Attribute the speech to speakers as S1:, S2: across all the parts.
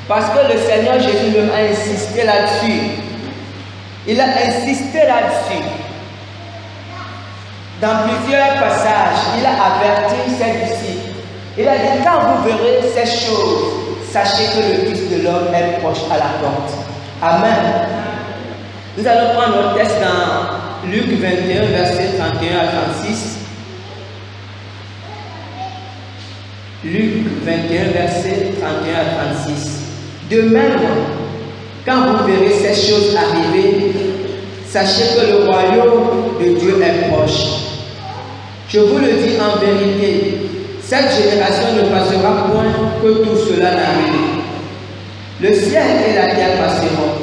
S1: Parce que le Seigneur Jésus même a insisté là-dessus. Il a insisté là-dessus. Dans plusieurs passages, il a averti ses disciples. Il a dit, quand vous verrez ces choses, sachez que le Fils de l'homme est proche à la porte. Amen. Nous allons prendre notre texte dans Luc 21, versets 31 à 36. Luc 21, versets 31 à 36. De même, quand vous verrez ces choses arriver, sachez que le royaume de Dieu est proche. Je vous le dis en vérité, cette génération ne passera point que tout cela n'arrive. Le ciel et la terre passeront,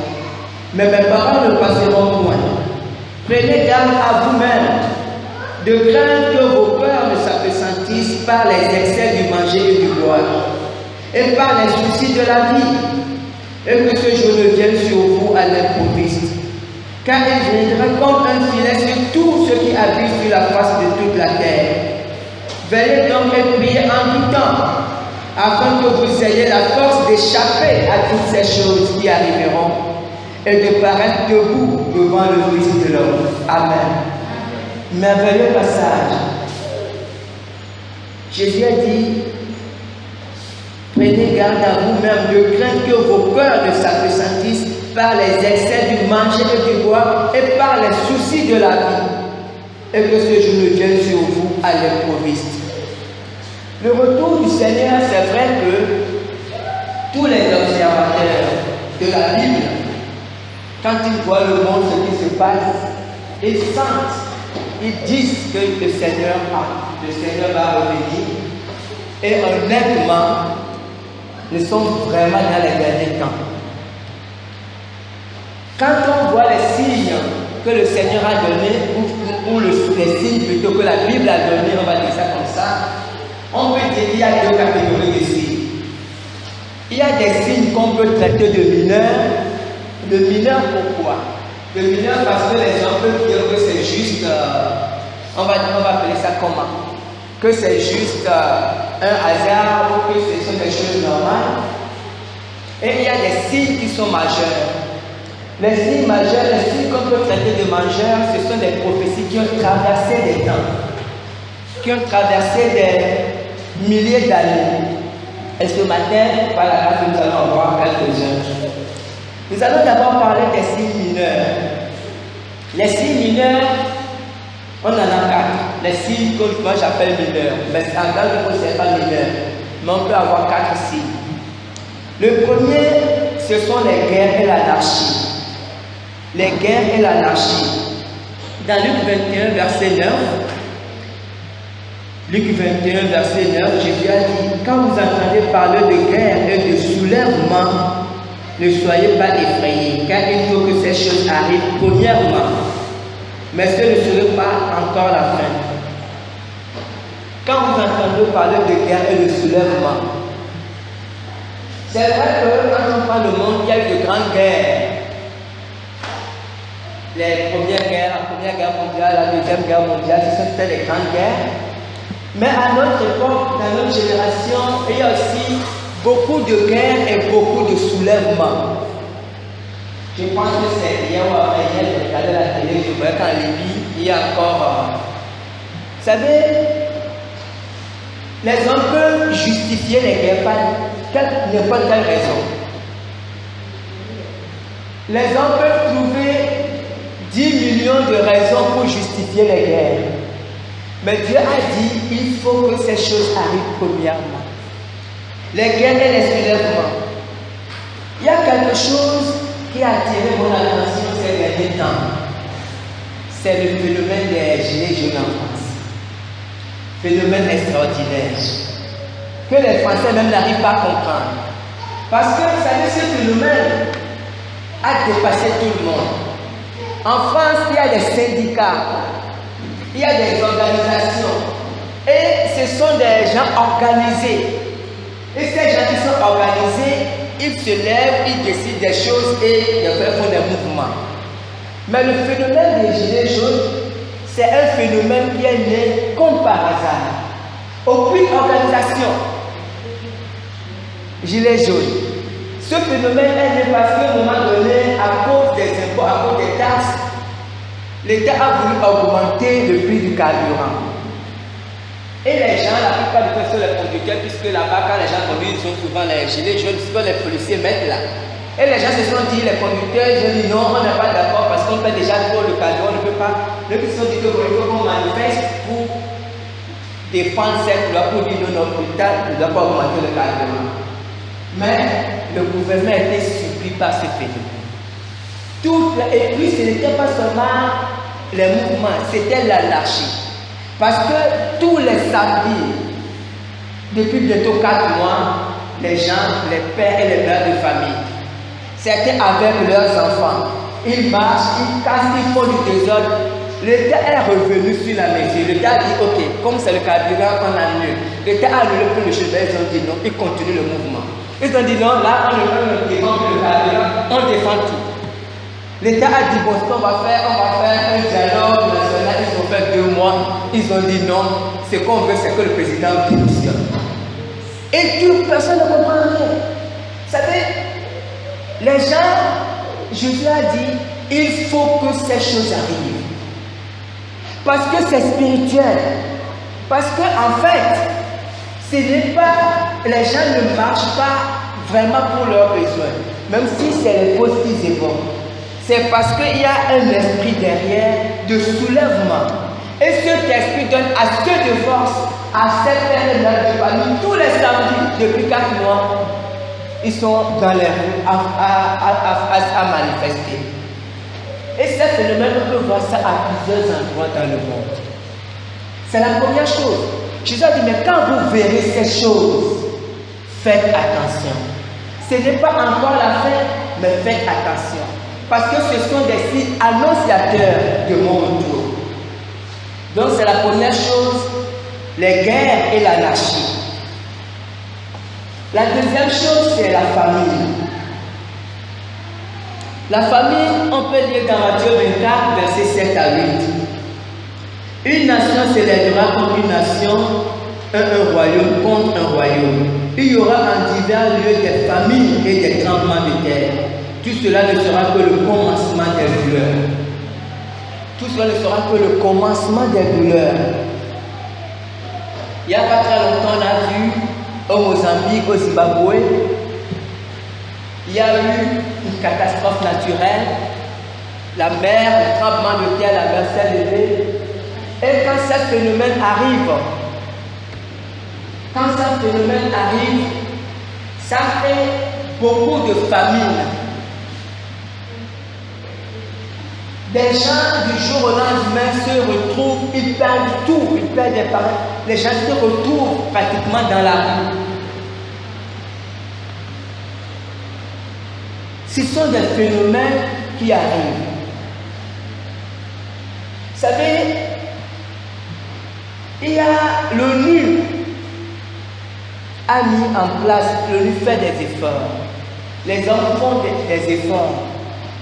S1: mais mes paroles ne passeront point. Prenez garde à vous-même, de craindre que vos cœurs ne s'appesantissent par les excès du manger et du boire, et par les soucis de la vie, et que ce jour ne vienne sur vous à l'improviste. Car il viendra comme un filet sur tous ceux qui habitent sur la face de toute la terre. Veillez donc et priez en tout temps, afin que vous ayez la force d'échapper à toutes ces choses qui arriveront, et de paraître debout devant le Fils de l'homme. Amen. Merveilleux passage. Jésus a dit, prenez garde à vous-même de craindre que vos cœurs ne s'appesantissent par les excès du manger et du boire et par les soucis de la vie. Et que ce jour ne vienne sur vous à l'improviste. Le retour du Seigneur, c'est vrai que tous les observateurs de la Bible, quand ils voient le monde, ce qui se passe, ils sentent, ils disent que le Seigneur va revenir. Et honnêtement, nous sommes vraiment dans les derniers temps. Quand on voit les signes que le Seigneur a donnés, ou les signes plutôt que la Bible a donnés, on va dire ça comme ça, on peut dire qu'il y a deux catégories de signes. Il y a des signes qu'on peut traiter de mineurs. De mineurs pourquoi? De mineurs parce que les gens peuvent dire que c'est juste, on va appeler ça comment? Que c'est juste un hasard ou que ce sont des choses normales. Et il y a des signes qui sont majeurs. Les signes majeurs, les signes qu'on peut traiter de majeurs, ce sont des prophéties qui ont traversé des temps, qui ont traversé des milliers d'années. Et ce matin, par la grâce, nous allons en voir quelques-uns. Nous allons d'abord parler des signes mineurs. Les signes mineurs, on en a 4. Les signes que moi j'appelle mineurs. Mais en tant que ce n'est pas mineur. Mais on peut avoir 4 signes. Le premier, ce sont les guerres et l'anarchie. Les guerres et l'anarchie. Dans Luc 21, verset 9, Luc 21, verset 9, Jésus a dit, quand vous entendez parler de guerre et de soulèvement, ne soyez pas effrayés, car il faut que ces choses arrivent premièrement. Mais ce ne serait pas encore la fin. Quand vous entendez parler de guerre et de soulèvement, c'est vrai que quand on parle du monde, il y a eu de grandes guerres. Les premières guerres, la Première Guerre mondiale, la Deuxième Guerre mondiale, ce sont les grandes guerres. Mais à notre époque, dans notre génération, il y a aussi beaucoup de guerres et beaucoup de soulèvements. Je pense que c'est hier ou après-hier, je regardais la télé, je voyais qu'en Libye, il y a encore... vous savez, les hommes peuvent justifier les guerres par n'importe quelle raison. Les hommes peuvent trouver 10 millions de raisons pour justifier les guerres. Mais Dieu a dit il faut que ces choses arrivent premièrement. Les guerres et les soulèvements. Il y a quelque chose qui a attiré mon attention ces derniers temps. C'est le phénomène des gilets jaunes en France. Phénomène extraordinaire. Que les Français même n'arrivent pas à comprendre. Parce que, vous savez, ce phénomène a dépassé tout le monde. En France, il y a des syndicats, il y a des organisations. Et ce sont des gens organisés. Et ces gens qui sont organisés, ils se lèvent, ils décident des choses et ils font des mouvements. Mais le phénomène des gilets jaunes, c'est un phénomène qui est né comme par hasard. Aucune organisation. Gilets jaunes. Ce phénomène est né parce qu'à un moment donné, à cause des impôts, à cause des taxes, l'État a voulu augmenter le prix du carburant. Et les gens, la plupart du temps, sont les conducteurs, puisque là-bas, quand les gens conduisent, ils ont souvent les gilets jaunes, ce que les policiers mettent là. Et les gens se sont dit, les conducteurs, ils ont dit non, on n'est pas d'accord parce qu'on paie déjà trop le carburant, on ne peut pas. Donc ils se sont dit qu'il faut qu'on manifeste pour défendre cette loi, pour dire non, plus tard, on ne doit pas augmenter le carburant. Mais le gouvernement a été surpris par ce phénomène. Et puis ce n'était pas seulement les mouvements, c'était l'anarchie. Parce que tous les samedis, depuis bientôt 4 mois, les gens, les pères et les mères de famille, certains avec leurs enfants, ils marchent, ils cassent, ils font du désordre. L'État est revenu sur la mesure. L'État a dit ok, comme c'est le carburant, on annule. L'État a annulé pour le chemin, ils ont dit non, ils continuent le mouvement. Ils ont dit non, là on ne défend plus le carburant, on défend tout. L'État a dit bon, ce qu'on va faire, un dialogue national, ils ont fait 2 mois, ils ont dit non, ce qu'on veut c'est que le président démissionne. Et toute personne ne comprend rien. Vous savez, les gens, Jésus a dit, il faut que ces choses arrivent. Parce que c'est spirituel. Parce que en fait, ce n'est pas, les gens ne marchent pas vraiment pour leurs besoins. même si c'est les causes qu'ils évoquent, c'est parce qu'il y a un esprit derrière de soulèvement. Et cet esprit donne assez de force à cette période de famille. Tous les samedis, depuis 4 mois, ils sont dans les rues à manifester. Et ce phénomène, on peut voir ça à plusieurs endroits dans le monde. C'est la première chose. Jésus a dit, mais quand vous verrez ces choses, faites attention. Ce n'est pas encore la fin, mais faites attention. Parce que ce sont des signes annonciateurs de mon retour. Donc c'est la première chose, les guerres et l'anarchie. La deuxième chose, c'est la famille. La famille, on peut lire dans Matthieu 24, versets 7 à 8. Une nation s'élèvera contre une nation, un royaume contre un royaume. Il y aura en divers lieux des famines et des tremblements de terre. Tout cela ne sera que le commencement des douleurs. Tout cela ne sera que le commencement des douleurs. Il n'y a pas très longtemps, on a vu au Mozambique, au Zimbabwe, il y a eu une catastrophe naturelle. La mer, le tremblement de terre, la mer s'est levée. Et quand ce phénomène arrive, ça fait beaucoup de famines. Les gens du jour au lendemain se retrouvent, ils perdent tout, ils perdent des parents. Les gens se retrouvent pratiquement dans la rue. Ce sont des phénomènes qui arrivent. Vous savez, il y a l'ONU a mis en place, l'ONU fait des efforts. Les hommes font des efforts.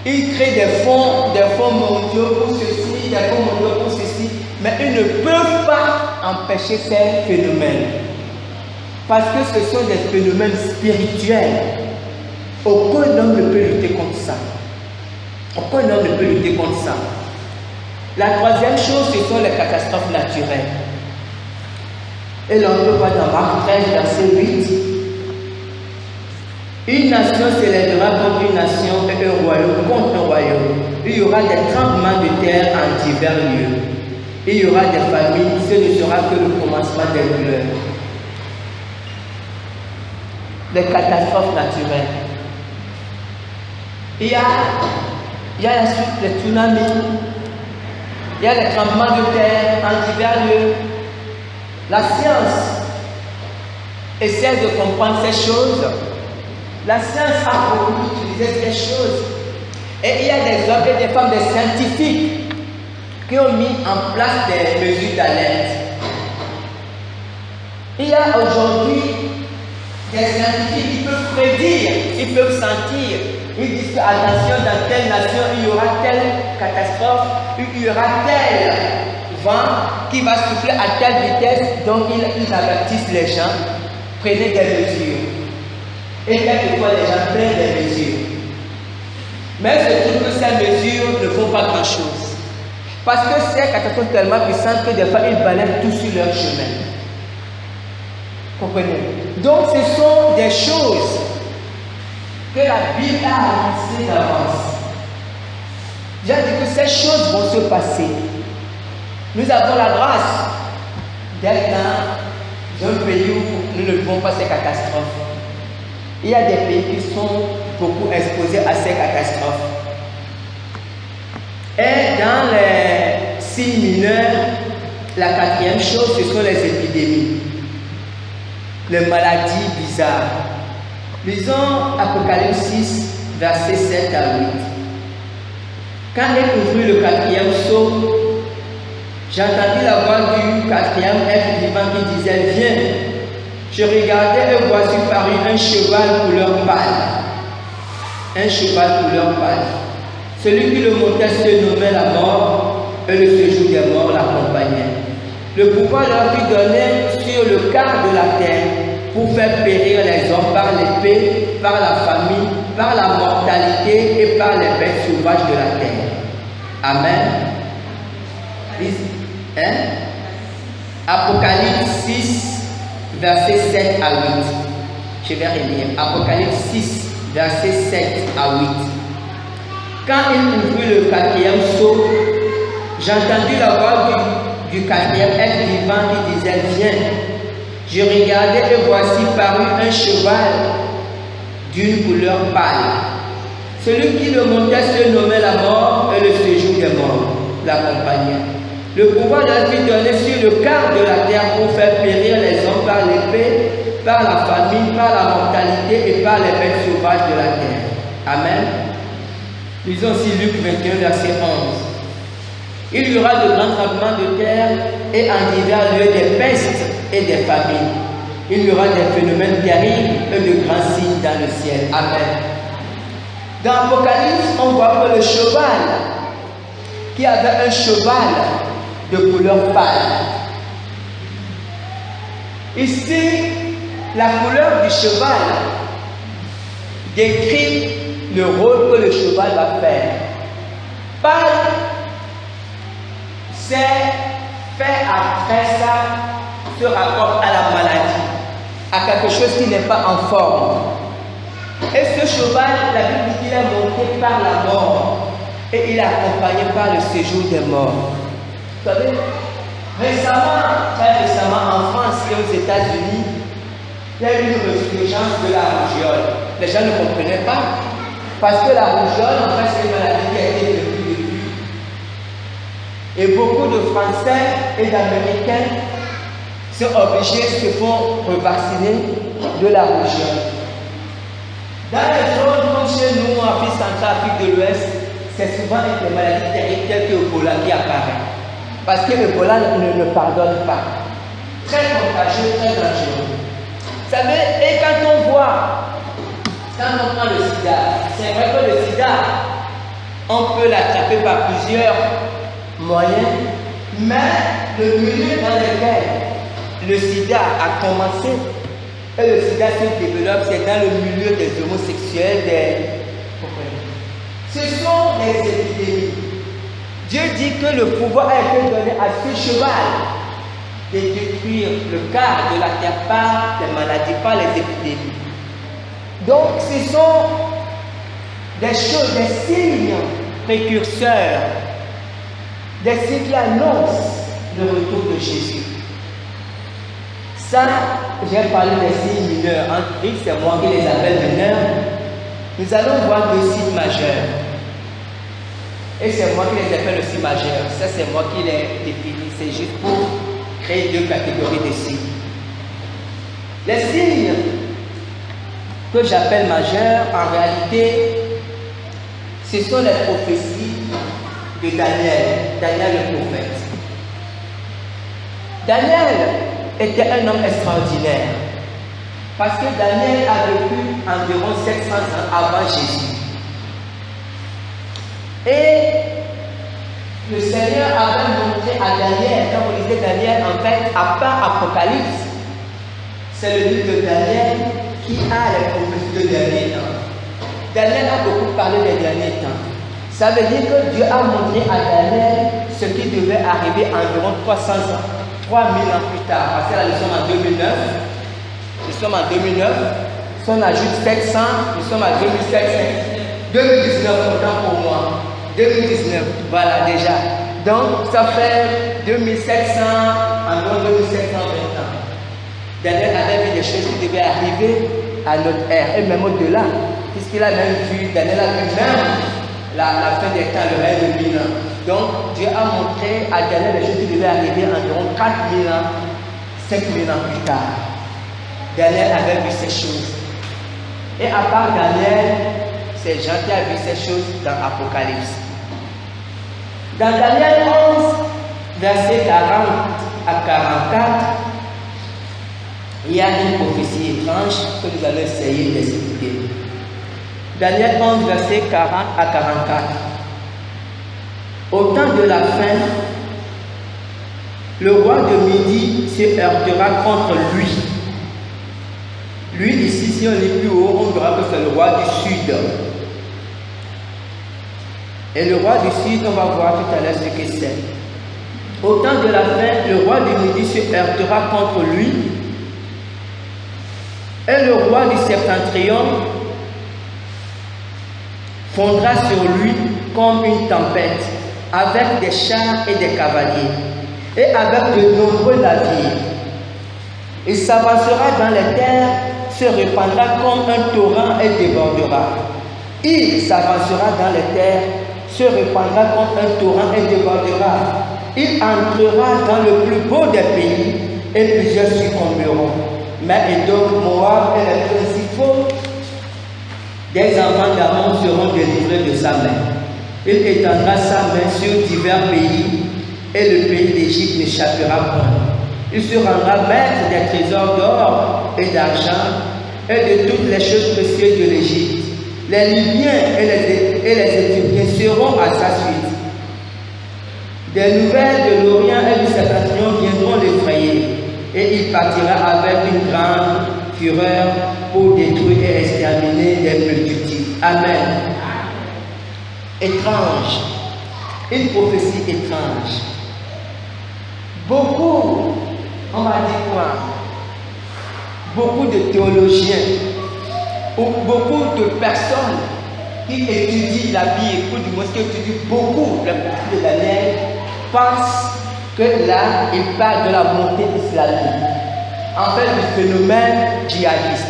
S1: Ils créent des fonds mondiaux pour ceci, des fonds mondiaux pour ceci, mais ils ne peuvent pas empêcher ces phénomènes. Parce que ce sont des phénomènes spirituels. Aucun homme ne peut lutter contre ça. Aucun homme ne peut lutter contre ça. La troisième chose, ce sont les catastrophes naturelles. Et l'on peut voir dans Marc 13, verset 8. Une nation s'élèvera contre une nation et un royaume contre un royaume. Il y aura des tremblements de terre en divers lieux. Il y aura des famines, ce ne sera que le commencement des douleurs. Les catastrophes naturelles. Il y a ensuite les tsunamis, il y a les tremblements de terre en divers lieux. La science essaie de comprendre ces choses. La science a beaucoup utilisé ces choses. Et il y a des hommes et des femmes, des scientifiques, qui ont mis en place des mesures d'alerte. Il y a aujourd'hui des scientifiques qui peuvent prédire, ils peuvent sentir. Ils disent que, attention, dans telle nation, il y aura telle catastrophe, il y aura tel vent qui va souffler à telle vitesse. Donc, ils avertissent les gens, prenez des mesures. Et quelquefois, les gens prennent des mesures. Mais je trouve que ces mesures ne font pas grand-chose. Parce que ces catastrophes sont tellement puissantes que des fois, ils balayent tout sur leur chemin. Comprenez? Donc, ce sont des choses que la Bible a annoncées d'avance. J'ai dit que ces choses vont se passer. Nous avons la grâce d'être dans un pays où nous ne vivons pas ces catastrophes. Il y a des pays qui sont beaucoup exposés à ces catastrophes. Et dans les signes mineurs, la quatrième chose, ce sont les épidémies, les maladies bizarres. Lisons Apocalypse 6, versets 7 à 8. Quand elle ouvrit le quatrième sceau, j'entendis la voix du quatrième être vivant qui disait: Viens. Je regardais et voici parut un cheval couleur pâle. Un cheval couleur pâle. Celui qui le montait se nommait la mort, et le séjour des morts l'accompagnait. Le pouvoir leur fut donné sur le quart de la terre pour faire périr les hommes par l'épée, par la famine, par la mortalité et par les bêtes sauvages de la terre. Amen. Apocalypse 6, versets 7 à 8. Je vais relire. Apocalypse 6, versets 7 à 8. Quand il ouvrit le quatrième sceau, j'entendis la voix du quatrième être vivant qui disait: Viens. Je regardai et voici parut un cheval d'une couleur pâle. Celui qui le montait se nommait la mort et le séjour des morts l'accompagnait. Le pouvoir de lui donné sur le quart de la terre pour faire périr les hommes par l'épée, par la famine, par la mortalité et par les bêtes sauvages de la terre. Amen. Lisons aussi Luc 21, verset 11. Il y aura de grands tremblements de terre et en divers lieux des pestes et des famines. Il y aura des phénomènes terribles et de grands signes dans le ciel. Amen. Dans l'Apocalypse, on voit que le cheval, qui avait un cheval de couleur pâle. Ici, la couleur du cheval décrit le rôle que le cheval va faire. Pâle, c'est fait après ça, se rapporte à la maladie, à quelque chose qui n'est pas en forme. Et ce cheval, la Bible dit qu'il est monté par la mort et il est accompagné par le séjour des morts. Vous savez, très récemment en France et aux États-Unis, il y a eu une résurgence de la rougeole. Les gens ne comprenaient pas. Parce que la rougeole, en fait, c'est une maladie qui a été depuis. Et beaucoup de Français et d'Américains sont obligés, se font revacciner de la rougeole. Dans les zones comme chez nous, en Afrique centrale, Afrique de l'Ouest, c'est souvent avec des maladies terribles telles que Ebola qui apparaît. Parce que Ebola ne pardonne pas. Très contagieux, très dangereux. Vous savez, et quand on prend le sida, c'est vrai que le sida, on peut l'attraper par plusieurs moyens, mais le milieu dans lequel le sida a commencé, et le sida se développe, c'est dans le milieu des homosexuels, ce sont des épidémies. Dieu dit que le pouvoir a été donné à ce cheval de détruire le quart de la terre par les maladies, par les épidémies. Donc ce sont des choses, des signes précurseurs, des signes qui annoncent le retour de Jésus. Ça, j'ai parlé des signes mineurs. En Christ, c'est moi qui les appelle mineurs. Nous allons voir deux signes majeurs. Et c'est moi qui les appelle aussi majeurs. Ça, c'est moi qui les définis. C'est juste pour créer deux catégories de signes. Les signes que j'appelle majeurs, en réalité, ce sont les prophéties de Daniel le prophète. Daniel était un homme extraordinaire parce que Daniel a vécu environ 700 ans avant Jésus. Et le Seigneur avait montré à Daniel, quand vous lisez Daniel, en fait, à part Apocalypse, c'est le livre de Daniel qui a les prophéties de dernier temps. Daniel a beaucoup parlé des derniers temps. Ça veut dire que Dieu a montré à Daniel ce qui devait arriver environ 300 ans, 3000 ans plus tard. Parce que là, nous sommes en 2009. Nous sommes en 2009. Si on ajoute 700, nous sommes à 2700. 2019, autant pour moi. 2019, voilà déjà. Donc, ça fait 2700, environ 2720 ans. Daniel avait vu des choses qui devaient arriver à notre ère, et même au-delà, puisqu'il a même vu, Daniel a vu même la fin des temps, le règne de 1000 ans. Donc, Dieu a montré à Daniel les choses qui devaient arriver environ 4000 ans, 5000 ans plus tard. Daniel avait vu ces choses. Et à part Daniel, c'est Jean qui a vu ces choses dans l'Apocalypse. Dans Daniel 11, versets 40 à 44, il y a une prophétie étrange que nous allons essayer d'expliquer. Daniel 11, versets 40 à 44. Au temps de la fin, le roi de Midi se heurtera contre lui. Lui, ici, si on est plus haut, on verra que c'est le roi du Sud. Et le roi du Sud, on va voir tout à l'heure ce que c'est. Au temps de la fin, le roi du Midi se heurtera contre lui. Et le roi du Septentrion fondra sur lui comme une tempête, avec des chars et des cavaliers, et avec de nombreux navires. Il s'avancera dans les terres, se répandra comme un torrent et débordera. Il s'avancera dans les terres, se répandra comme un torrent et débordera. Il entrera dans le plus beau des pays, et plusieurs succomberont. Mais Édom, Moab et les principaux des enfants d'Amon seront délivrés de sa main. Il étendra sa main sur divers pays, et le pays d'Égypte n'échappera point. Il se rendra maître des trésors d'or et d'argent, et de toutes les choses précieuses de l'Égypte. Les Libyens et les Éthiopiens seront à sa suite. Des nouvelles de l'Orient et du septentrion viendront l'effrayer, et il partira avec une grande fureur pour détruire et exterminer des multitudes. Amen. Étrange, une prophétie étrange. Beaucoup, on va dire quoi? Beaucoup de théologiens ou beaucoup de personnes qui étudient la Bible, ou du moins qui étudient beaucoup la prophétie de Daniel, pensent que là, il parle de la montée islamique. En fait, du phénomène djihadiste,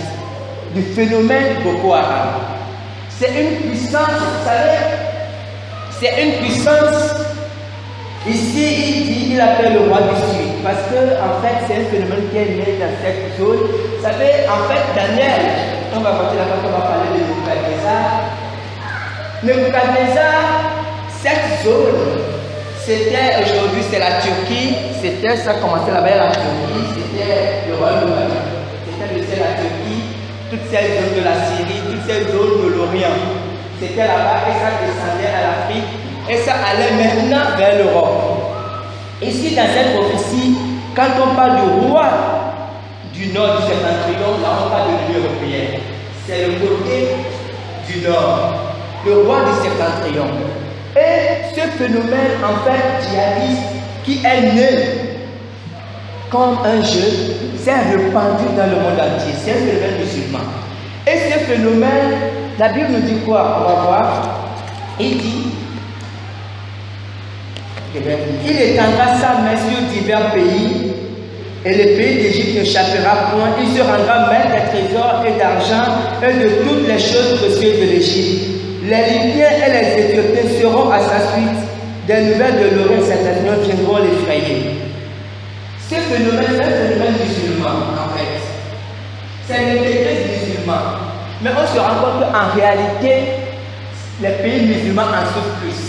S1: du phénomène Boko Haram. C'est une puissance, vous savez, c'est une puissance. Ici, il appelle le roi du Sud, parce que, en fait, c'est un phénomène qui est né dans cette zone. Vous savez, en fait, Daniel, on va partir là-bas, on va parler de Nebuchadnezzar. Nebuchadnezzar, cette zone, c'était aujourd'hui, c'est la Turquie, c'était, ça commençait là-bas, la Turquie, c'était le royaume de Babylone. C'était la Turquie, toutes ces zones de la Syrie, toutes ces zones de l'Orient. C'était là-bas et ça descendait à l'Afrique et ça allait maintenant vers l'Europe. Ici, dans cette prophétie, quand on parle du roi du nord du septentrion, là on parle de l'Union européenne. C'est le côté du nord, le roi du septentrion. Et ce phénomène, en fait, djihadiste, qui est né comme un jeu, s'est répandu dans le monde entier. C'est un phénomène musulman. Et ce phénomène, la Bible nous dit quoi? On va voir. Il dit, il étendra sa main sur divers pays, et le pays d'Égypte n'échappera point. Il se rendra maître des trésors et d'argent et de toutes les choses précieuses de l'Égypte. Les Libyens et les Éthiopiens seront à sa suite. Des nouvelles de l'Orient septentrion viendront l'effrayer. Ce phénomène, c'est un phénomène musulman, en fait. C'est l'intégrisme musulman. Mais on se rend compte qu'en réalité, les pays musulmans en souffrent plus.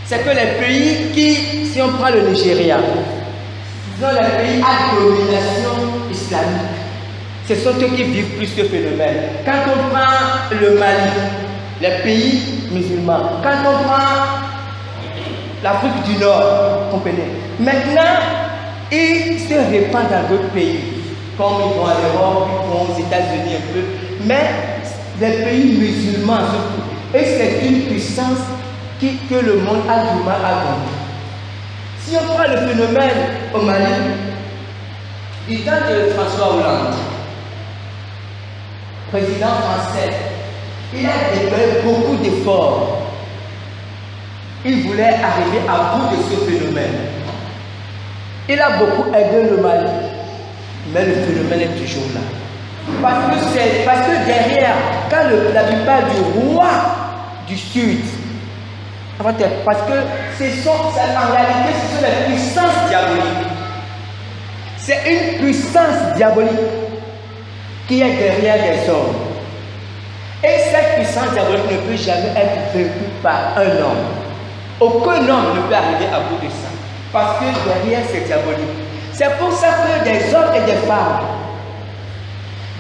S1: C'est que les pays qui, si on prend le Nigeria, ce sont les pays à domination islamique. Ce sont eux qui vivent plus ce phénomène. Quand on prend le Mali, les pays musulmans, quand on prend l'Afrique du Nord, comprenez. Maintenant, ils se répandent dans d'autres pays, comme ils vont à l'Europe, ils vont aux États-Unis un peu, mais les pays musulmans surtout. Et c'est une puissance que le monde a du mal à vaincre. Si on prend le phénomène au Mali, du temps de François Hollande, président français, il a déployé beaucoup d'efforts. Il voulait arriver à bout de ce phénomène. Il a beaucoup aidé le Mali, mais le phénomène est toujours là. Parce que derrière, quand la plupart du roi du Sud, parce que en réalité, ce sont les puissances diaboliques. C'est une puissance diabolique qui est derrière des hommes. Et cette puissance diabolique ne peut jamais être vaincue par un homme. Aucun homme ne peut arriver à bout de ça. Parce que derrière c'est diabolique. C'est pour ça que des hommes et des femmes,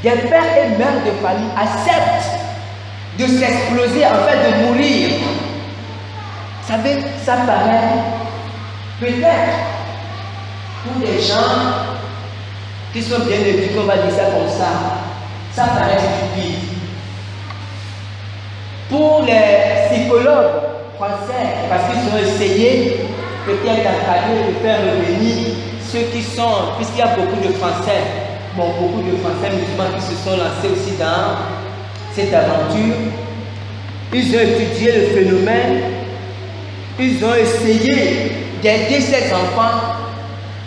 S1: des pères et mères de famille acceptent de s'exploser, en fait de mourir. Vous savez, ça paraît peut-être pour des gens qui sont bien éduqués, on va dire ça comme ça paraît stupide. Pour les psychologues français, parce qu'ils ont essayé peut-être d'encadrer, de faire revenir ceux qui sont, puisqu'il y a beaucoup de Français, beaucoup de Français musulmans qui se sont lancés aussi dans cette aventure. Ils ont étudié le phénomène. Ils ont essayé d'aider ces enfants,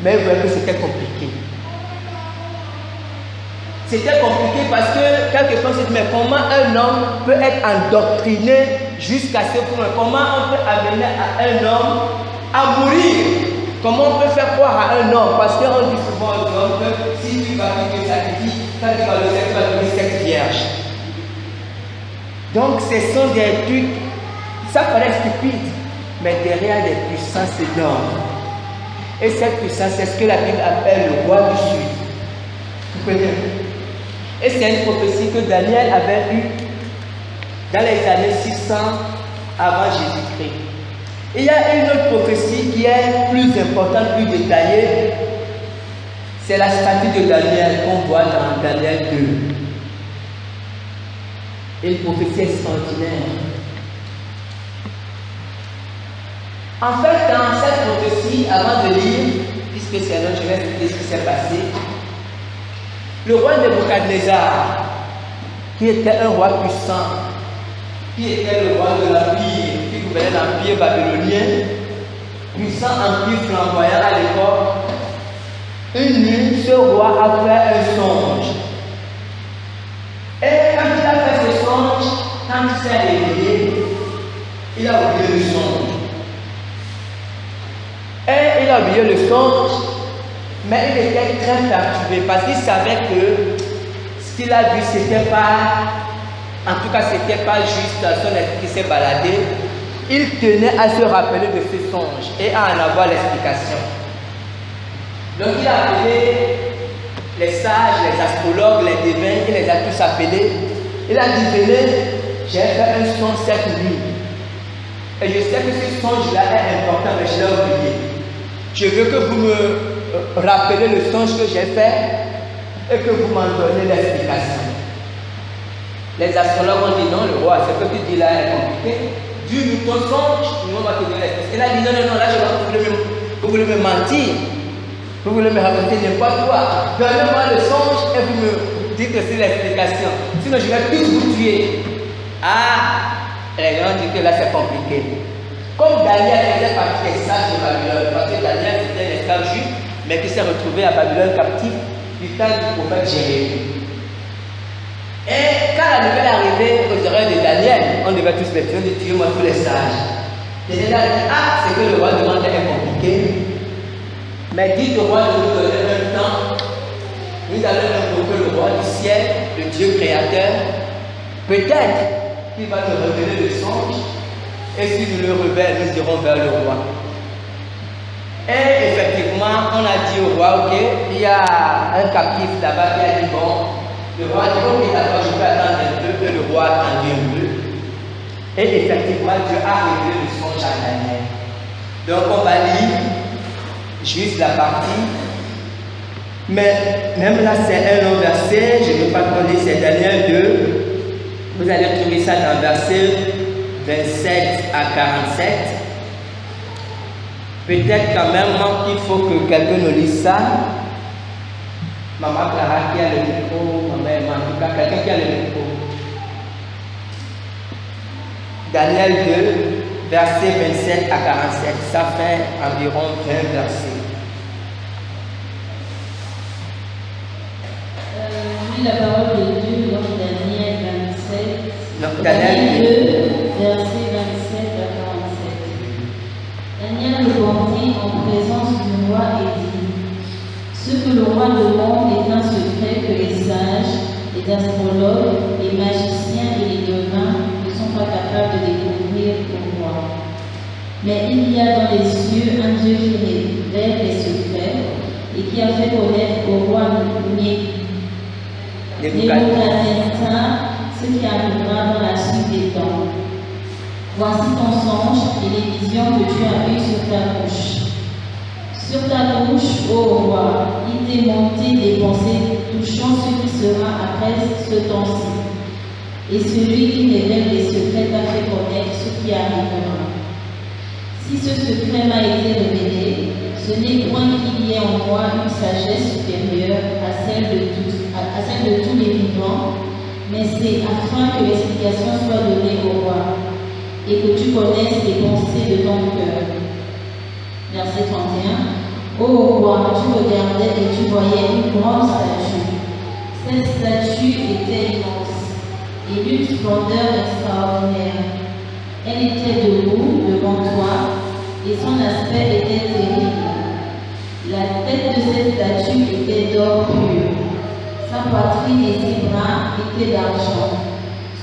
S1: mais ils voyaient que c'était compliqué. C'était compliqué parce que quelquefois on se dit, mais comment un homme peut être endoctriné jusqu'à ce point? Comment on peut amener à un homme à mourir? Comment on peut faire croire à un homme? Parce qu'on dit souvent aux hommes que si tu vas vivre ça, tu dis, quand tu vas le sexe, tu vas devenir sexe vierge. Donc ce sont des trucs, ça paraît stupide, mais derrière des puissances énormes. Et cette puissance, c'est ce que la Bible appelle le roi du Sud. Vous connaissez? Et c'est une prophétie que Daniel avait eue dans les années 600 avant Jésus-Christ. Il y a une autre prophétie qui est plus importante, plus détaillée. C'est la statue de Daniel qu'on voit dans Daniel 2. Une prophétie extraordinaire. En fait, dans cette prophétie, avant de lire, puisque c'est un autre, je vais expliquer ce qui s'est passé. Le roi Nebuchadnezzar, qui était un roi puissant, qui était le roi de l'Empire, qui gouvernait l'Empire babylonien, puissant empire flamboyant à l'époque, une nuit, ce roi a fait un songe. Et quand il a fait ce songe, quand il s'est réveillé, il a oublié le songe. Et il a oublié le songe, mais il était très perturbé parce qu'il savait que ce qu'il a vu, c'était pas, en tout cas, c'était pas juste son esprit qui s'est baladé. Il tenait à se rappeler de ce songe et à en avoir l'explication. Donc il a appelé les sages, les astrologues, les devins, il les a tous appelés. Il a dit, venez, j'ai fait un songe cette nuit. Et je sais que ce songe-là est important, mais je l'ai oublié. Je veux que vous me rappelez le songe que j'ai fait et que vous m'en donnez l'explication. Les astrologues ont dit non, le roi, ce que tu dis là est compliqué. Dis-nous ton songe, nous on va te donner l'explication. Il a dit non, non, non, là je vais vous voulez me mentir. Vous voulez me raconter n'importe quoi. Donnez-moi le songe et vous me dites que c'est l'explication. Sinon je vais tous vous tuer. Ah, les gens disent que là c'est compliqué. Comme Daniel faisait partie des sages de Babylone, parce que Daniel était un esclave juif, mais qui s'est retrouvé à Babylone captif du temps du prophète Jérémie. Et quand la nouvelle arrivait aux oreilles de Daniel, on devait tous les tuer, on dit tuez-moi tous les sages. Daniel a dit, ah, c'est que le roi demande est compliqué. Mais dites au roi de nous donner un temps. Nous allons invoquer le roi du ciel, le Dieu créateur. Peut-être qu'il va nous révéler le songe. Et si nous le révélons, nous irons vers le roi. Et effectivement, on a dit au roi, ok, il y a un captif là-bas qui a dit, bon, le roi a dit, ok, d'accord, je peux attendre un peu, et le roi a attendu un peu. Et effectivement, Dieu a révélé le songe à Daniel. Donc on va lire juste la partie. Mais même là, c'est un long verset, je ne veux pas qu'on lise, c'est Daniel 2. Vous allez trouver ça dans verset 27 à 47. Peut-être quand même qu'il faut que quelqu'un nous lise ça. Maman Clara qui a le micro, maman, en tout cas, quelqu'un qui a le micro. Daniel 2, verset 27 à 47. Ça fait environ 20 versets.
S2: Oui, la parole de Dieu dans Daniel 27.
S1: Donc,
S2: Daniel 2, verset 27 à 47. Daniel le vendit en présence du roi et dit: ce que le roi demande est un secret que les sages, les astrologues, les magiciens et les devins ne sont pas capables de découvrir au roi. Mais il y a dans les cieux un Dieu qui révèle les secrets et qui a fait connaître au roi Nebuchadnezzar ce qui arrivera dans la suite des temps. Voici ton songe et les visions que tu as eues sur ta bouche. Sur ta bouche, ô roi, il t'est monté des pensées touchant ce qui sera après ce temps-ci. Et celui qui révèle les secrets t'a fait connaître ce qui arrivera. Si ce secret m'a été révélé, ce n'est point qu'il y ait en moi une sagesse supérieure à celle de tous les vivants, mais c'est afin que l'explication soit donnée au roi et que tu connaisses les pensées de ton cœur. Verset 31. Ô roi, tu regardais et tu voyais une grande statue. Cette statue était immense et d'une splendeur extraordinaire. Elle était debout devant toi et son aspect était terrible. La tête de cette statue était d'or pur. Sa poitrine et ses bras étaient d'argent.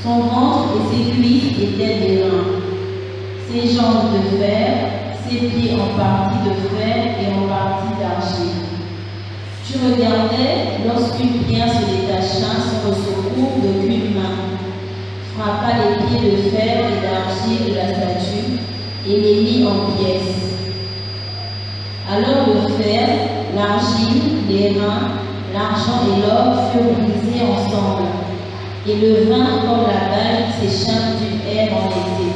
S2: Son ventre et ses cuisses étaient d'airain. Ses jambes de fer, ses pieds en partie de fer et en partie d'argile. Tu regardais lorsqu'une pierre se détacha sur le secours d'aucune main, frappa les pieds de fer et d'argile de la statue et les mit en pièces. Alors le fer, l'argile, les reins, l'argent et l'or furent brisés ensemble, et le vin comme la balle qui s'échappe d'une haie en été.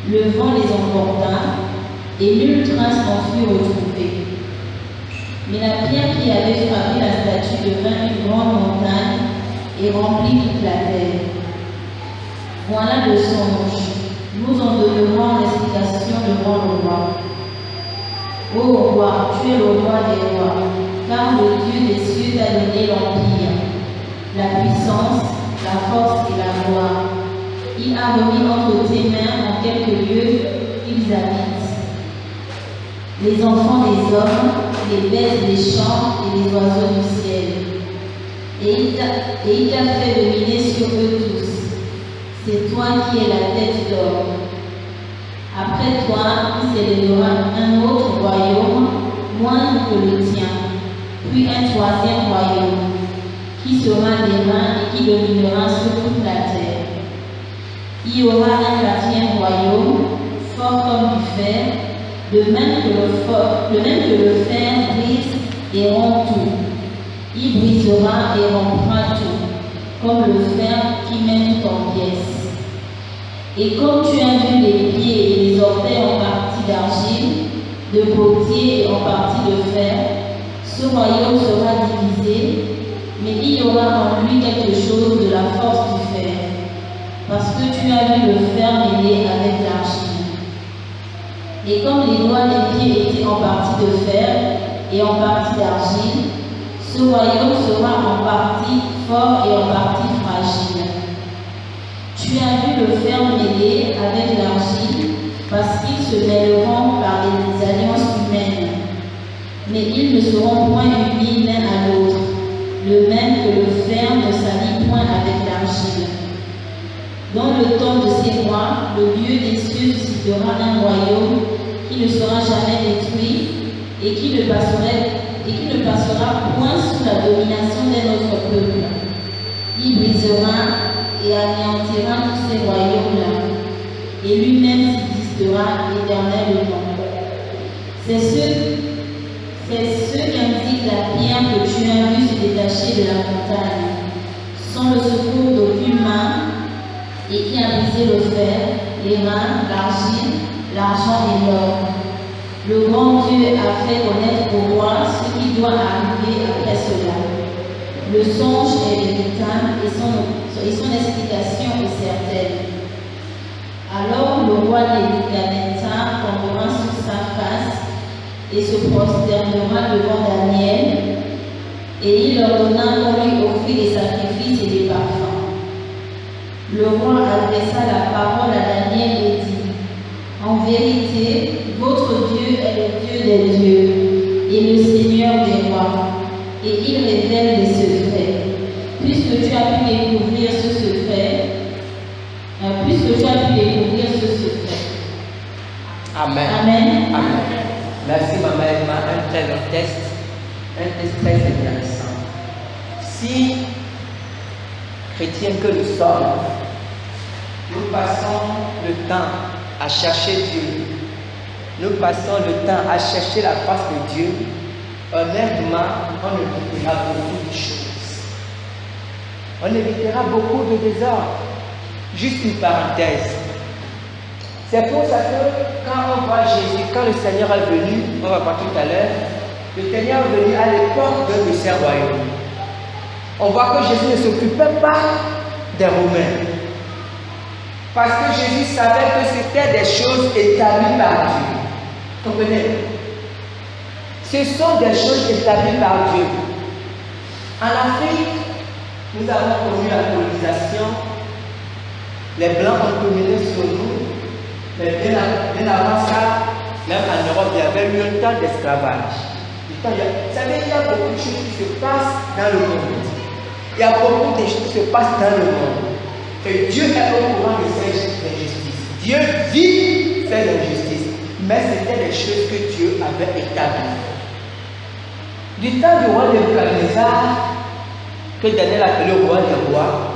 S2: Le vent les emporta, et nulle trace n'en fut retrouvée. Mais la pierre qui avait frappé la statue devint une grande montagne et remplit toute la terre. Voilà le songe. Nous en donnerons l'explication devant le roi. Ô roi, tu es le roi des rois, car le Dieu des cieux t'a donné l'empire, la puissance, la force et la gloire. Il a remis entre tes mains en quelques lieux ils habitent. Les enfants des hommes, les bêtes des champs et les oiseaux du ciel. Et il t'a fait dominer sur eux tous. C'est toi qui es la tête d'or. Après toi, il s'élèvera un autre royaume, moindre que le tien, puis un troisième royaume, qui sera d'airain et qui dominera sur toute la terre. Il y aura un quatrième royaume, fort comme du fer, de même que le fer brise et rompt tout. Il brisera et rompra tout, comme le fer qui met tout en pièces. Et comme tu as vu les pieds et les orteils en partie d'argile, de potier et en partie de fer, ce royaume sera divisé, mais il y aura en lui quelque chose de la force du fer, parce que tu as vu le fer mêlé avec l'argile. Et comme les doigts des pieds étaient en partie de fer et en partie d'argile, ce royaume sera en partie fort et en partie fragile. Tu as vu le fer mêlé avec l'argile, parce qu'ils se mêleront par des alliances humaines. Mais ils ne seront point unis l'un à l'autre, de même que le fer ne s'allie point avec l'argile. Dans le temps de ces rois, le Dieu des cieux suscitera un royaume qui ne sera jamais détruit et qui ne passera point sous la domination d'un autre peuple. Il brisera et anéantira tous ces royaumes-là, et lui-même subsistera éternellement. C'est ce qu'indique la pierre que tu as vue se détacher de la montagne, sans le secours d'aucune main, et qui a brisé le fer, les reins, l'argile, l'argent et l'or. Le grand Dieu a fait connaître au roi ce qui doit arriver après cela. Le songe est véritable et son explication est certaine. Alors le roi Nebuchadnezzar tombera sur sa face et se prosternera devant Daniel, et il ordonna qu'on lui offrit des sacrifices et des parfums. Le roi adressa la parole à Daniel et dit: en vérité, votre Dieu est le Dieu des dieux et le Seigneur des rois, et il révèle des secrets. Puisque tu as pu découvrir ce secret,
S1: Amen.
S2: Amen.
S1: Amen. Merci, Maman Emma. Un très bon test. Un test très intéressant. Si, chrétiens que nous sommes, nous passons le temps à chercher Dieu, nous passons le temps à chercher la face de Dieu, honnêtement, on évitera beaucoup de choses. On évitera beaucoup de désordre. Juste une parenthèse. C'est pour ça que quand on voit Jésus, quand le Seigneur est venu, on va voir tout à l'heure, le Seigneur est venu à l'époque de ce royaume. On voit que Jésus ne s'occupait pas des Romains. Parce que Jésus savait que c'était des choses établies par Dieu. Comprenez? Ce sont des choses établies par Dieu. En Afrique, nous avons connu la colonisation. Les Blancs ont dominé sur nous. Mais bien avant ça, même en Europe, il y avait eu un temps d'esclavage. Vous savez, il y a beaucoup de choses qui se passent dans le monde. Il y a beaucoup de choses qui se passent dans le monde. Et Dieu est au courant de ces injustices. Dieu vit ces injustices. Mais c'était des choses que Dieu avait établies. Du temps du roi Nebuchadnezzar, que Daniel appelait le roi des rois,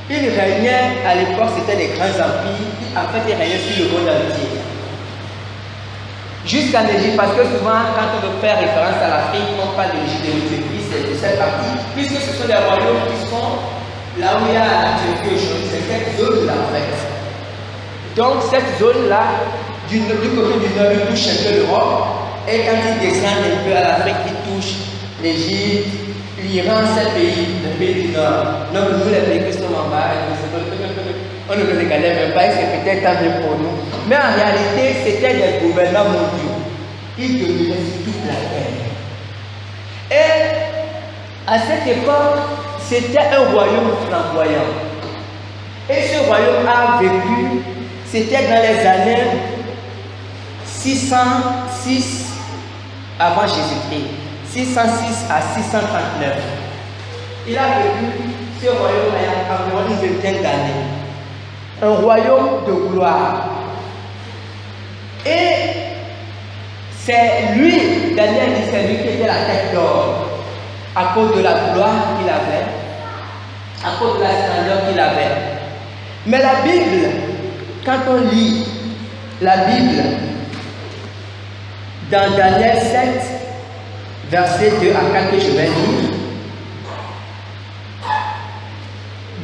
S1: il régnait, à l'époque c'était des grands empires, en fait il régnait sur le monde entier. Jusqu'en Égypte, parce que souvent quand on veut faire référence à l'Afrique, on parle de l'Égypte, de l'Éthiopie, c'est de cette partie, puisque ce sont des royaumes qui sont là où il y a la Turquie aujourd'hui, c'est cette zone-là en fait. Donc cette zone-là, du côté du nord, il touche un peu l'Europe, et quand il descend un peu à l'Afrique, il touche l'Égypte, l'Iran, c'est le pays du Nord. Donc nous, les pays qui sont en bas, on ne le regardait même pas, c'est peut-être tant mieux pour nous. Mais en réalité, c'était des gouvernements mondiaux. Ils dominaient sur toute la terre. Et à cette époque, c'était un royaume flamboyant. Et ce royaume a vécu, c'était dans les années 606 avant Jésus-Christ. 606 à 639. Il a vécu ce royaume il y a environ une vingtaine d'années. Un royaume de gloire. Et c'est lui, Daniel dit, c'est lui qui était la tête d'or. À cause de la gloire qu'il avait, à cause de la splendeur qu'il avait. Mais la Bible, quand on lit la Bible, dans Daniel 7, verset 2 à 4 que je vais lire.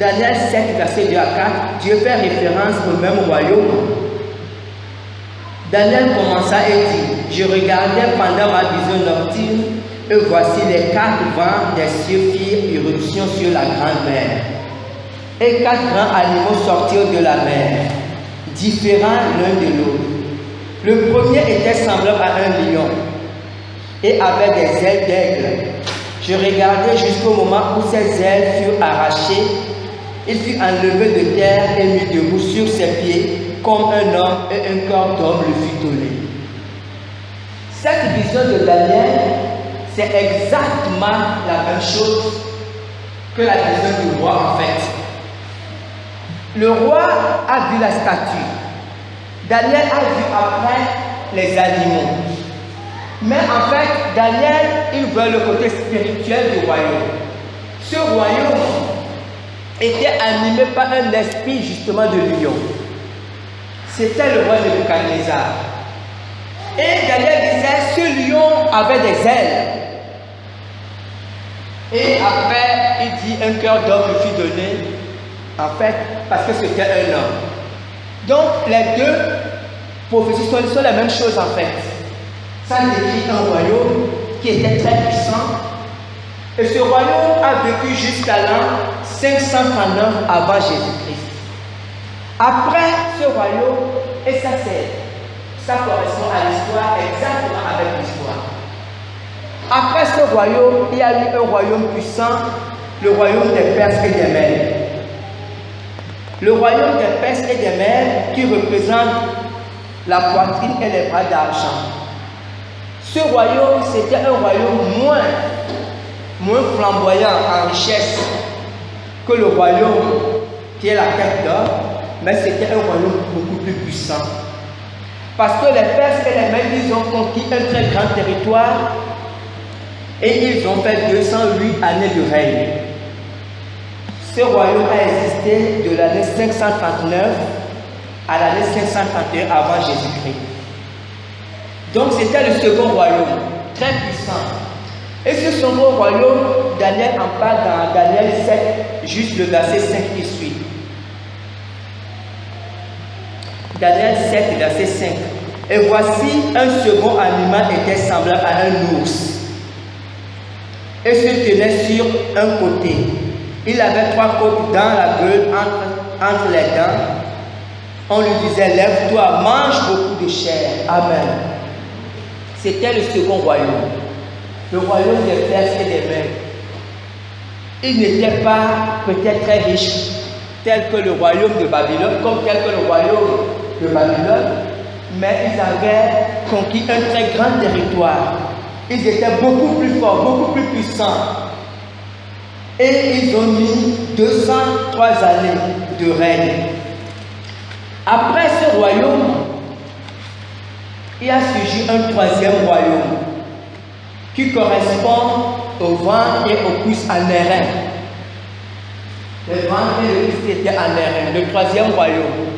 S1: Daniel 7, verset 2 à 4, Dieu fait référence au même royaume. Daniel commença et dit, je regardais pendant ma vision nocturne, et voici les 4 vents des cieux firent irruption sur la grande mer. Et 4 grands animaux sortirent de la mer, différents l'un de l'autre. Le premier était semblable à un lion, et avait des ailes d'aigle. Je regardais jusqu'au moment où ses ailes furent arrachées. Il fut enlevé de terre et mis debout sur ses pieds, comme un homme, et un corps d'homme le fut donné. Cette vision de Daniel, c'est exactement la même chose que la vision du roi en fait. Le roi a vu la statue. Daniel a vu après les animaux. Mais en fait, Daniel, il voit le côté spirituel du royaume. Ce royaume était animé par un esprit justement de lion. C'était le roi Nebuchadnezzar. Et Daniel disait, ce lion avait des ailes. Et après, il dit, un cœur d'homme lui fut donné, en fait, parce que c'était un homme. Donc, les deux prophéties sont la même chose en fait. Ça décrit un royaume qui était très puissant. Et ce royaume a vécu jusqu'à l'an 539 avant Jésus-Christ. Après ce royaume, et ça correspond à l'histoire, exactement avec l'histoire. Après ce royaume, il y a eu un royaume puissant, le royaume des Perses et des Mèdes. Le royaume des Perses et des Mèdes qui représente la poitrine et les bras d'argent. Ce royaume, c'était un royaume moins flamboyant en richesse que le royaume qui est la tête d'or, mais c'était un royaume beaucoup plus puissant. Parce que les Perses et les Mèdes, ils ont conquis un très grand territoire et ils ont fait 208 années de règne. Ce royaume a existé de l'année 539 à l'année 531 avant Jésus-Christ. Donc c'était le second royaume, très puissant. Et ce second royaume, Daniel en parle dans Daniel 7, juste le verset 5 qui suit. Daniel 7, verset 5. Et voici un second animal était semblable à un ours, et se tenait sur un côté. Il avait 3 côtes dans la gueule, entre les dents. On lui disait, lève-toi, mange beaucoup de chair. Amen. C'était le second royaume. Le royaume des Perses et des Mèdes. Il n'était pas peut-être très riche, tel que le royaume de Babylone, comme tel que le royaume de Babylone, mais ils avaient conquis un très grand territoire. Ils étaient beaucoup plus forts, beaucoup plus puissants. Et ils ont mis 203 années de règne. Après ce royaume, il a surgi un troisième royaume qui correspond au ventre et aux cuisses en airain. Le ventre et les cuisses étaient en airain, le troisième royaume.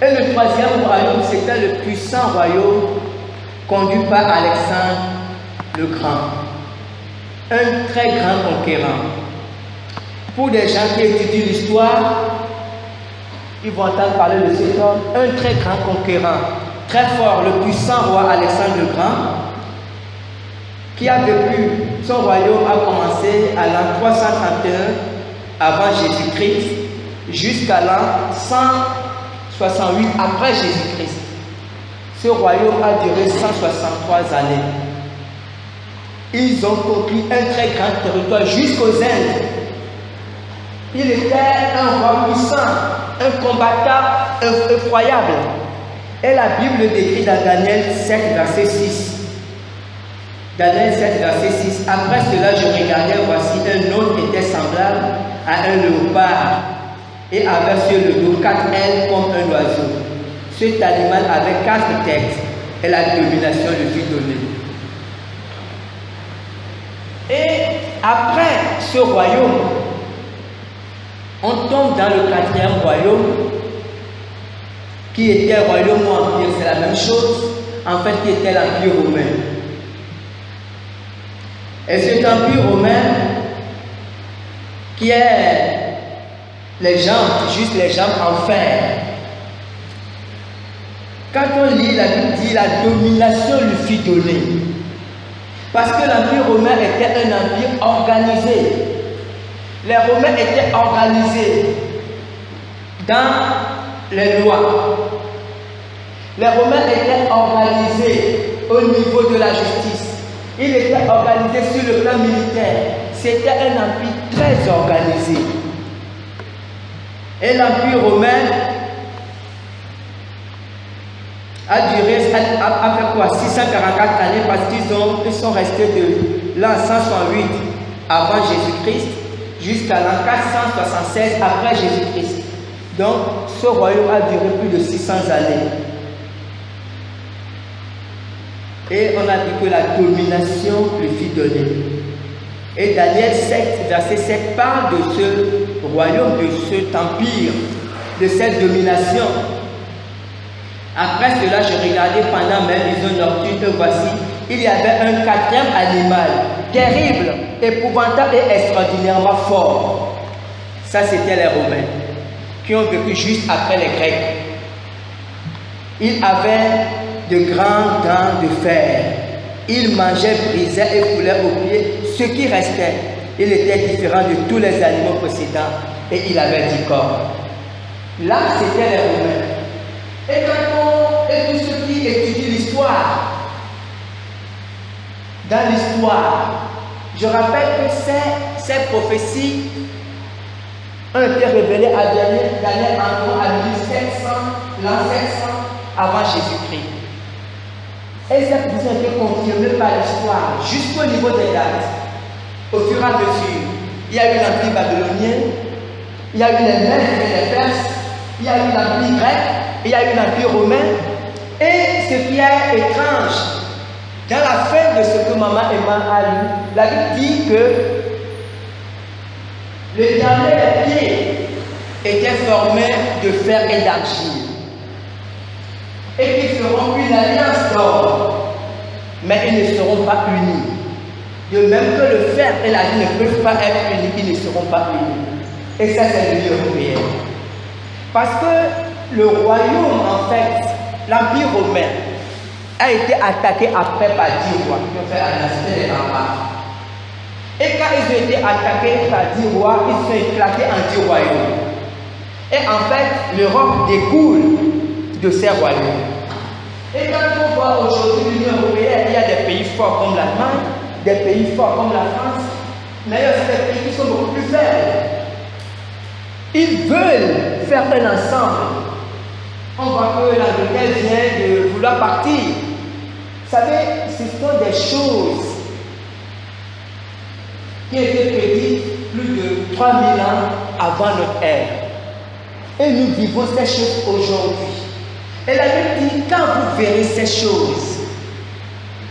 S1: Et le troisième royaume, c'était le puissant royaume conduit par Alexandre le Grand. Un très grand conquérant. Pour des gens qui étudient l'histoire, ils vont entendre parler de cet homme, un très grand conquérant, très fort, le puissant roi Alexandre le Grand, qui a vécu, son royaume a commencé à l'an 331 avant Jésus-Christ jusqu'à l'an 168 après Jésus-Christ. Ce royaume a duré 163 années. Ils ont conquis un très grand territoire jusqu'aux Indes. Il était un roi puissant, un combattant effroyable. Et la Bible décrit dans Daniel 7, verset 6. Daniel 7, verset 6. Après cela, je regardais, voici un autre était semblable à un léopard et avait sur le dos 4 ailes comme un oiseau. Cet animal avait 4 têtes et la domination lui fut donnée. Et après ce royaume, on tombe dans le 4e royaume qui était royaume ou empire, c'est la même chose, en fait qui était l'empire romain. Et cet empire romain qui est les jambes, juste les jambes en fer. Quand on lit, la Bible dit la domination lui fut donnée. Parce que l'empire romain était un empire organisé. Les Romains étaient organisés dans les lois. Les Romains étaient organisés au niveau de la justice. Ils étaient organisés sur le plan militaire. C'était un empire très organisé. Et l'empire romain a duré, a fait quoi, 644 années parce qu'ils sont restés de l'an 168 avant Jésus-Christ jusqu'à l'an 476 après Jésus-Christ. Donc, ce royaume a duré plus de 600 années. Et on a dit que la domination lui fut donnée. Et Daniel 7, verset 7 parle de ce royaume, de cet empire, de cette domination. Après cela, je regardais pendant mes visions nocturnes et voici, il y avait un 4e animal, terrible, épouvantable et extraordinairement fort. Ça, c'était les Romains, qui ont vécu juste après les Grecs. Il avait de grandes dents de fer. Il mangeait, brisait et foulait aux pieds ce qui restait. Il était différent de tous les animaux précédents et il avait 10 corps. Là, c'était les Romains. Et tous ceux qui étudient l'histoire, dans l'histoire, je rappelle que ces prophéties ont été révélées à Daniel en l'an 700 avant Jésus-Christ. Et cette prophétie a été confirmée par l'histoire jusqu'au niveau des dates. Au fur et à mesure, il y a eu l'empire babylonien, il y a eu les Mèdes et les Perses, il y a eu l'empire grec, il y a eu l'empire romain. Et ce qui est étrange, dans la fin de ce que Maman Emma a lu, la Bible dit que les derniers des pieds étaient formés de fer et d'argile. Et qu'ils feront une alliance d'or, mais ils ne seront pas unis. De même que le fer et l'argile ne peuvent pas être unis, ils ne seront pas unis. Et ça, c'est l'Union européenne. Parce que le royaume, en fait, l'empire romain, a été attaqué après par 10 rois qui ont fait la nation des barbares. Et quand ils ont été attaqués par 10 rois, ils sont éclatés en 10 royaumes. Et en fait, l'Europe découle de ces royaumes. Et quand on voit aujourd'hui l'Union européenne, il y a des pays forts comme l'Allemagne, des pays forts comme la France, mais il y a aussi des pays qui sont beaucoup plus faibles. Ils veulent faire un ensemble. On voit que l'Angleterre vient de vouloir partir. Vous savez, ce sont des choses qui ont été prédites plus de 3000 ans avant notre ère. Et nous vivons ces choses aujourd'hui. Et la Bible dit, quand vous verrez ces choses,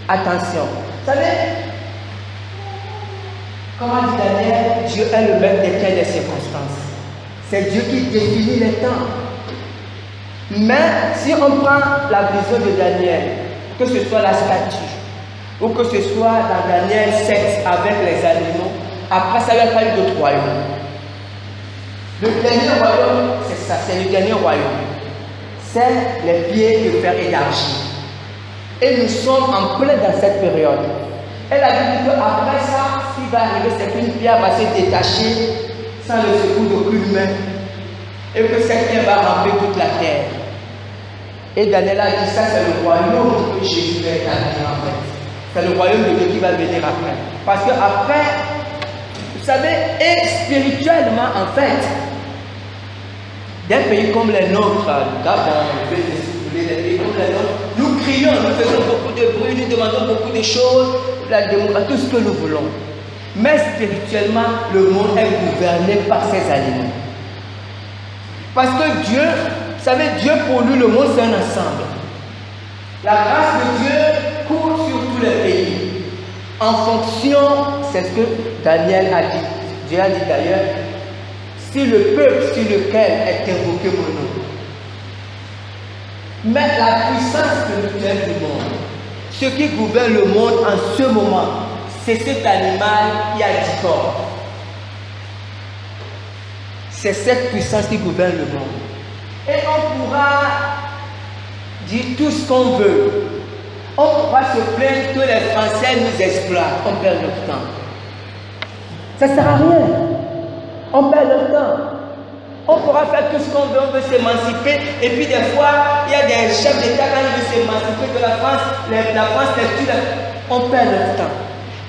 S1: attention. Vous savez, comment dit Daniel, Dieu est le maître des temps et des circonstances. C'est Dieu qui définit les temps. Mais si on prend la vision de Daniel, que ce soit la statue, ou que ce soit dans Daniel 7 avec les animaux, après ça, il n'y a pas eu d'autres royaumes. Le dernier royaume, c'est ça, c'est le dernier royaume. C'est les pieds de fer et d'argile. Et nous sommes en plein dans cette période. Et la Bible dit qu'après ça, ce qui va arriver, c'est qu'une pierre va se détacher sans le secours d'aucun humain. Et que cette pierre va remplir toute la terre. Et Daniel a dit ça, c'est le royaume que Jésus va établir en fait. C'est le royaume de Dieu qui va venir après. Parce que après, vous savez, et spirituellement en fait, des pays comme les nôtres, le Gabon, des pays comme les nôtres, nous crions, nous faisons beaucoup de bruit, nous demandons beaucoup de choses, tout ce que nous voulons. Mais spirituellement, le monde est gouverné par ces animaux. Parce que Dieu, vous savez, Dieu pour lui, le monde c'est un ensemble. La grâce de Dieu court sur tous les pays. En fonction, c'est ce que Daniel a dit. Dieu a dit d'ailleurs, si le peuple sur lequel est invoqué mon nom. Mais la puissance spirituelle du monde, ce qui gouverne le monde en ce moment, c'est cet animal qui a 10 corps. C'est cette puissance qui gouverne le monde. Et on pourra dire tout ce qu'on veut. On pourra se plaindre que les Français nous exploitent. On perd notre temps. Ça ne sert à rien. On perd notre temps. On pourra faire tout ce qu'on veut, on veut s'émanciper. Et puis des fois, il y a des chefs d'État quand ils veulent s'émanciper de la France les tue. On perd notre temps.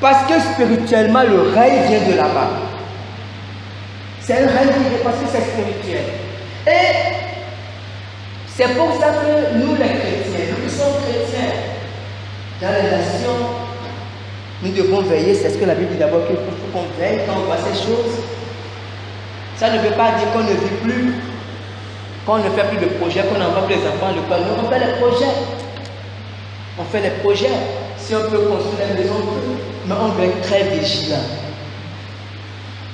S1: Parce que spirituellement, le règne vient de là-bas. C'est un règne qui vient parce que c'est spirituel. Et c'est pour ça que nous les chrétiens, nous qui sommes chrétiens, dans les nations, nous devons veiller. C'est ce que la Bible dit d'abord, qu'il faut qu'on veille quand on voit ces choses. Ça ne veut pas dire qu'on ne vit plus, qu'on ne fait plus de projets, qu'on n'envoie plus les enfants à l'école. Nous, on fait les projets. On fait les projets. Si on peut construire la maison, mais on doit être très vigilant.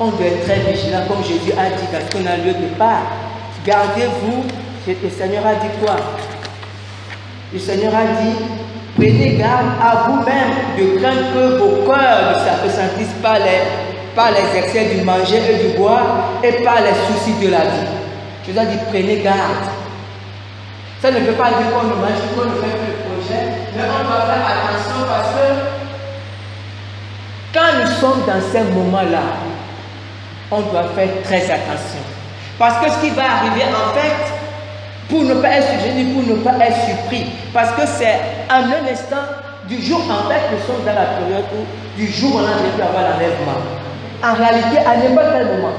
S1: On doit être très vigilant, comme Jésus a dit dans ce qu'on a lieu de part. Gardez-vous. Le Seigneur a dit quoi? Le Seigneur a dit, prenez garde à vous-même de craindre que vos cœurs ne s'appesantissent par les excès du manger et du boire et par les soucis de la vie. Je vous ai dit, prenez garde. Ça ne veut pas dire qu'on ne mange, qu'on ne fait plus de projet, mais on doit faire attention parce que quand nous sommes dans ces moments-là, on doit faire très attention. Parce que ce qui va arriver en fait, pour ne pas être gêné, pour ne pas être surpris, parce que c'est en un instant, du jour en fait, nous sommes dans la période où du jour on a pu avoir l'enlèvement. En réalité, à n'importe quel moment.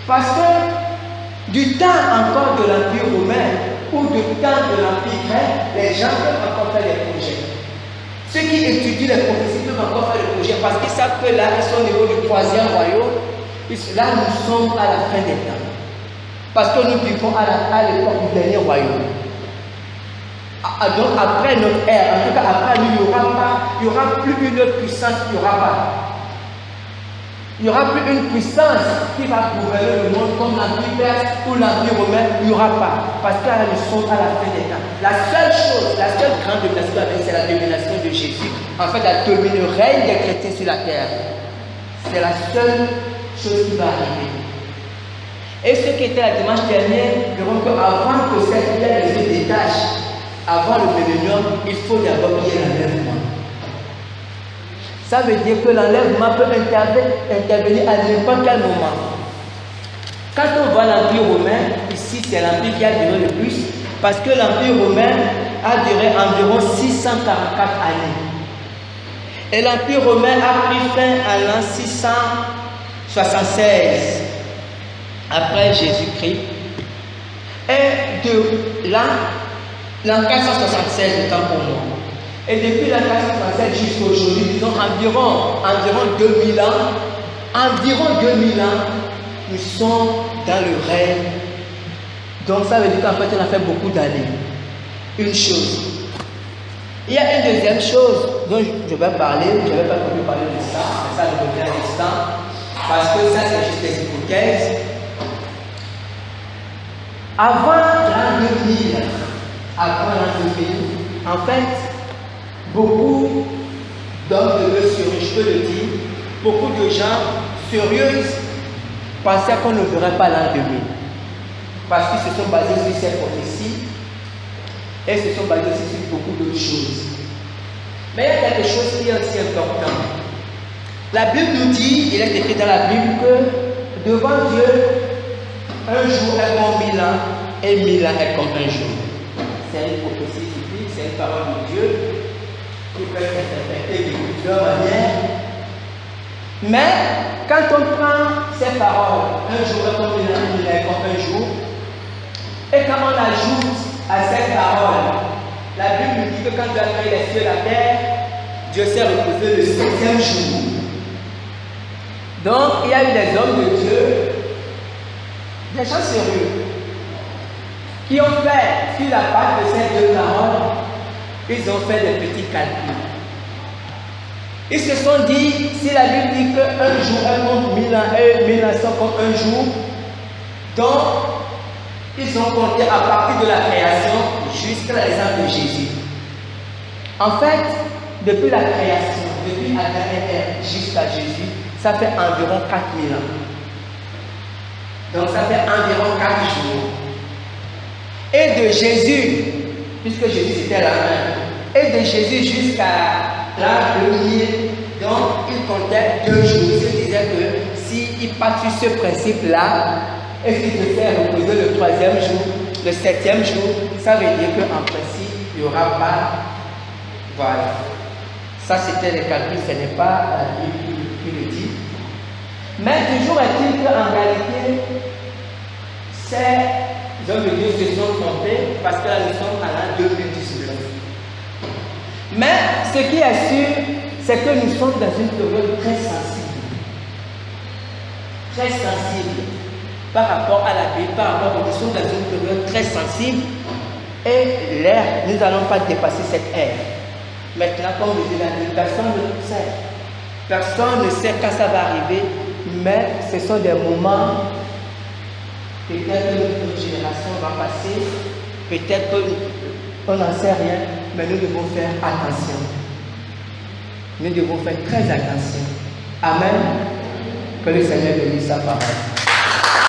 S1: Parce que du temps encore de l'Empire romain ou du temps de l'Empire grec, les gens peuvent encore faire des projets. Ceux qui étudient les prophéties peuvent encore faire des projets parce qu'ils savent que là, ils sont au niveau du 3e royaume. Là, nous sommes à la fin des temps. Parce que nous vivons à l'époque du dernier royaume. Donc après notre ère, en tout cas après nous, il n'y aura plus une autre puissance, il n'y aura pas. Il n'y aura plus une puissance qui va gouverner le monde comme l'Empire perse ou l'Empire romain, il n'y aura pas. Parce que là, nous sommes à la fin des temps. La seule chose, la seule grande domination, c'est la domination de Jésus. En fait, le règne des chrétiens sur la terre. C'est la seule chose qui va arriver. Et ce qui était la dimanche dernier, nous verrons qu'avant que cette terre se détache, avant le millénium, il faut d'abord qu'il y ait l'enlèvement. Ça veut dire que l'enlèvement peut intervenir à n'importe quel moment. Quand on voit l'Empire romain, ici c'est l'Empire qui a duré le plus, parce que l'Empire romain a duré environ 644 années. Et l'Empire romain a pris fin à l'an 676 après Jésus-Christ. Et de l'an 476, le temps pour moi. Et depuis l'an 476 jusqu'à aujourd'hui, disons environ 2000 ans, nous sommes dans le règne. Donc ça veut dire qu'en fait, on a fait beaucoup d'années. Une chose. Il y a une deuxième chose dont je vais parler, je ne vais pas beaucoup parler de ça, mais ça je reviens à l'instant, parce que ça c'est juste des hypothèses. Avant l'an 2000, en fait, beaucoup d'hommes de sérieux, je peux le dire, beaucoup de gens sérieux pensaient qu'on ne verrait pas l'an 2000, parce qu'ils se sont basés sur ces prophéties. Et se sont basés aussi sur beaucoup d'autres choses. Mais il y a quelque chose qui est aussi important. La Bible nous dit, il est écrit dans la Bible que devant Dieu, un jour est comme 1000 ans et 1000 ans est comme un jour. C'est une prophétie biblique, c'est une parole de Dieu qui peut être interprétée de plusieurs manières. Mais quand on prend ces paroles, un jour est comme 1000 ans, 1000 ans est comme un jour, et quand on ajoute à cette parole, la Bible nous dit que quand Dieu a créé les cieux et la terre, Dieu s'est reposé le 7e jour. Donc, il y a eu des hommes de Dieu, des gens sérieux, qui ont fait, sur la base de ces deux paroles, ils ont fait des petits calculs. Ils se sont dit, si la Bible dit qu'un jour est comme 1000 ans et 1000 ans sont comme un jour, donc, ils ont compté à partir de la création jusqu'à l'exemple de Jésus. En fait, depuis la création, depuis Adam et Ève jusqu'à Jésus, ça fait environ 4000 ans. Donc ça fait environ 4 jours. Et de Jésus, puisque Jésus c'était la main, et de Jésus jusqu'à l'an 2000, donc il comptait 2 jours. Il se disait que s'il part sur ce principe-là, et s'il se fait reposer le 3e jour, le 7e jour, ça veut dire qu'en principe, il n'y aura pas. Voilà. Ça, c'était les calculs, ce n'est pas la Bible qui le dit. Mais toujours est-il qu'en réalité, ces hommes de Dieu se sont trompés parce que là, nous sommes à l'an 2019. Mais ce qui est sûr, c'est que nous sommes dans une période très sensible. Très sensible. Par rapport à la Bible, par rapport aux nous sommes dans une période très sensible et l'ère, nous n'allons pas dépasser cette ère. Maintenant, comme je dis, personne ne sait. Personne ne sait quand ça va arriver, mais ce sont des moments, peut-être que notre génération va passer, peut-être qu'on n'en sait rien, mais nous devons faire attention. Nous devons faire très attention. Amen. Que le Seigneur bénisse sa parole.